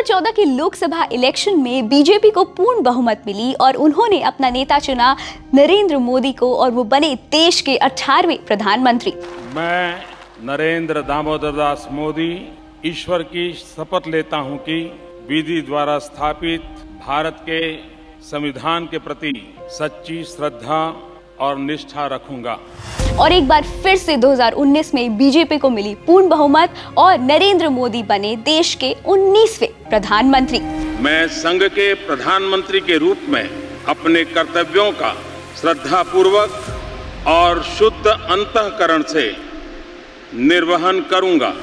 2014 के लोकसभा इलेक्शन में बीजेपी को पूर्ण बहुमत मिली और उन्होंने अपना नेता चुना नरेंद्र मोदी को और वो बने देश के 18वें प्रधानमंत्री। मैं नरेंद्र दामोदर दास मोदी ईश्वर की शपथ लेता हूं कि विधि द्वारा स्थापित भारत के संविधान के प्रति सच्ची श्रद्धा और निष्ठा रखूंगा। और एक बार फिर से 2019 में बीजेपी को मिली पूर्ण बहुमत और नरेंद्र मोदी बने देश के 19वें प्रधानमंत्री। मैं संघ के प्रधानमंत्री के रूप में अपने कर्तव्यों का श्रद्धापूर्वक और शुद्ध अंतःकरण से निर्वहन करूंगा।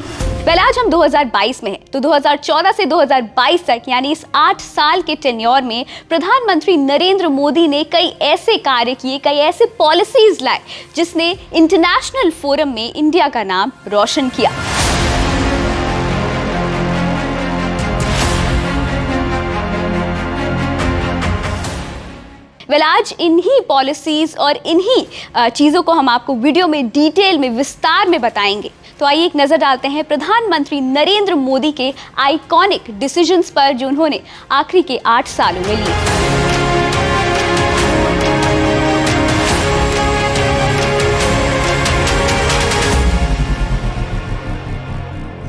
आज हम 2022 में हैं, तो 2014 से 2022 तक यानी इस 8 साल के टेन्योर में प्रधानमंत्री नरेंद्र मोदी ने कई ऐसे कार्य किए, कई ऐसे पॉलिसीज लाए जिसने इंटरनेशनल फोरम में इंडिया का नाम रोशन किया। आज इन्हीं पॉलिसीज और इन्हीं चीज़ों को हम आपको वीडियो में डिटेल में विस्तार में बताएंगे। तो आइए एक नज़र डालते हैं प्रधानमंत्री नरेंद्र मोदी के आइकॉनिक डिसीजंस पर जो उन्होंने आखिरी के 8 सालों में लिए।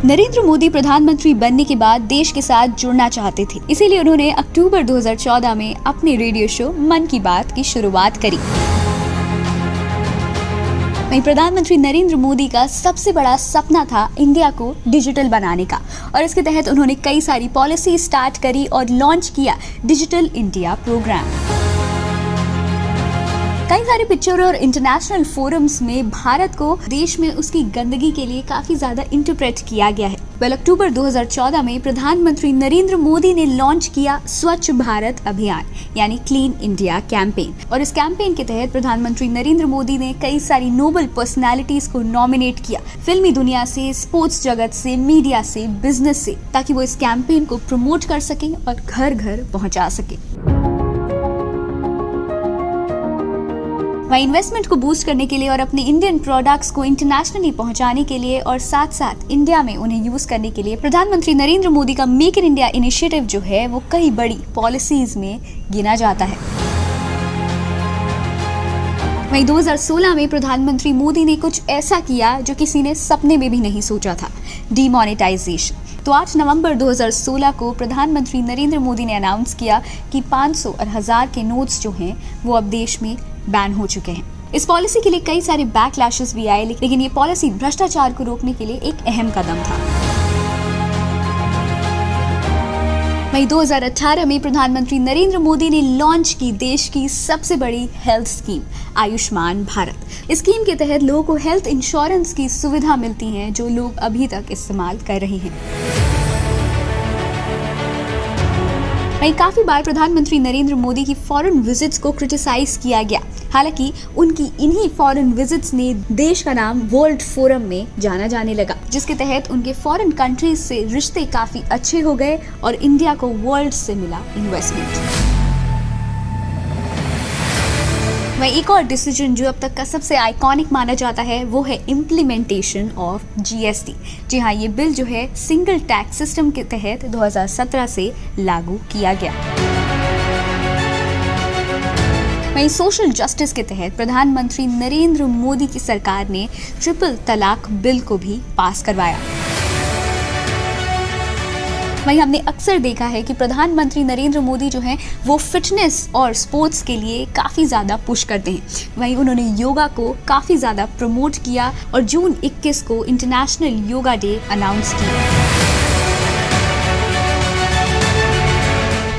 नरेंद्र मोदी प्रधानमंत्री बनने के बाद देश के साथ जुड़ना चाहते थे, इसीलिए उन्होंने अक्टूबर 2014 में अपने रेडियो शो मन की बात की शुरुआत करी। वहीं प्रधानमंत्री नरेंद्र मोदी का सबसे बड़ा सपना था इंडिया को डिजिटल बनाने का और इसके तहत उन्होंने कई सारी पॉलिसी स्टार्ट करी और लॉन्च किया डिजिटल इंडिया प्रोग्राम। कई सारे पिक्चर और इंटरनेशनल फोरम्स में भारत को देश में उसकी गंदगी के लिए काफी ज्यादा इंटरप्रेट किया गया है। अक्टूबर 2014 में प्रधानमंत्री नरेंद्र मोदी ने लॉन्च किया स्वच्छ भारत अभियान यानी क्लीन इंडिया कैंपेन और इस कैंपेन के तहत प्रधानमंत्री नरेंद्र मोदी ने कई सारी नोबल पर्सनालिटीज को नॉमिनेट किया, फिल्मी दुनिया से, स्पोर्ट्स जगत से, मीडिया से, बिजनेस से, ताकि वो इस कैंपेन को प्रमोट कर सके और घर घर पहुंचा सके। वहीं इन्वेस्टमेंट को बूस्ट करने के लिए और अपने इंडियन प्रोडक्ट्स को इंटरनेशनली पहुंचाने के लिए और साथ साथ इंडिया में उन्हें यूज करने के लिए प्रधानमंत्री नरेंद्र मोदी का मेक इन इंडिया इनिशिएटिव जो है वो कई बड़ी पॉलिसीज में गिना जाता है। वहीं 2016 में प्रधानमंत्री मोदी ने कुछ ऐसा किया जो किसी ने सपने में भी नहीं सोचा था, डीमोनेटाइजेशन। तो 8 नवंबर 2016 को प्रधानमंत्री नरेंद्र मोदी ने अनाउंस किया कि 500 और 1000 के नोट्स जो हैं वो अब देश में बैन हो चुके हैं। इस पॉलिसी के लिए कई सारे बैकलैशेस भी आए, लेकिन ये पॉलिसी भ्रष्टाचार को रोकने के लिए एक अहम कदम था। वहीं 2018 में प्रधानमंत्री नरेंद्र मोदी ने लॉन्च की देश की सबसे बड़ी हेल्थ स्कीम आयुष्मान भारत। इस स्कीम के तहत लोगों को हेल्थ इंश्योरेंस की सुविधा मिलती है जो लोग अभी तक इस्तेमाल कर रहे हैं। वहीं काफी बार प्रधानमंत्री नरेंद्र मोदी की फॉरेन विजिट्स को क्रिटिसाइज किया गया, हालांकि उनकी इन्हीं फॉरेन विजिट्स ने देश का नाम वर्ल्ड फोरम में जाना जाने लगा, जिसके तहत उनके फॉरेन कंट्रीज से रिश्ते काफी अच्छे हो गए और इंडिया को वर्ल्ड से मिला इन्वेस्टमेंट। वहीं एक और डिसीजन जो अब तक का सबसे आइकॉनिक माना जाता है वो है इम्प्लीमेंटेशन ऑफ जीएसटी। जी हाँ, ये बिल जो है सिंगल टैक्स सिस्टम के तहत 2017 से लागू किया गया। वहीं सोशल जस्टिस के तहत प्रधानमंत्री नरेंद्र मोदी की सरकार ने ट्रिपल तलाक बिल को भी पास करवाया। वहीं हमने अक्सर देखा है कि प्रधानमंत्री नरेंद्र मोदी जो हैं वो फिटनेस और स्पोर्ट्स के लिए काफ़ी ज़्यादा पुश करते हैं। वहीं उन्होंने योगा को काफ़ी ज़्यादा प्रमोट किया और जून 21 को इंटरनेशनल योगा डे अनाउंस किया।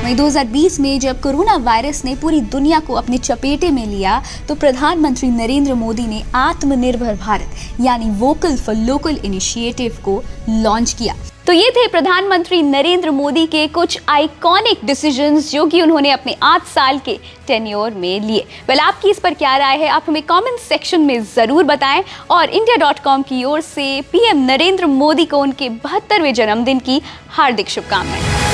वहीं 2020 में जब कोरोना वायरस ने पूरी दुनिया को अपने चपेटे में लिया तो प्रधानमंत्री नरेंद्र मोदी ने आत्मनिर्भर भारत यानी वोकल फॉर लोकल इनिशिएटिव को लॉन्च किया। तो ये थे प्रधानमंत्री नरेंद्र मोदी के कुछ आइकॉनिक डिसीजंस जो कि उन्होंने अपने 8 साल के टेन्योर में लिए। आपकी इस पर क्या राय है, आप हमें कमेंट सेक्शन में ज़रूर बताएं और India.com की ओर से पीएम नरेंद्र मोदी को उनके 72वें जन्मदिन की हार्दिक शुभकामनाएं।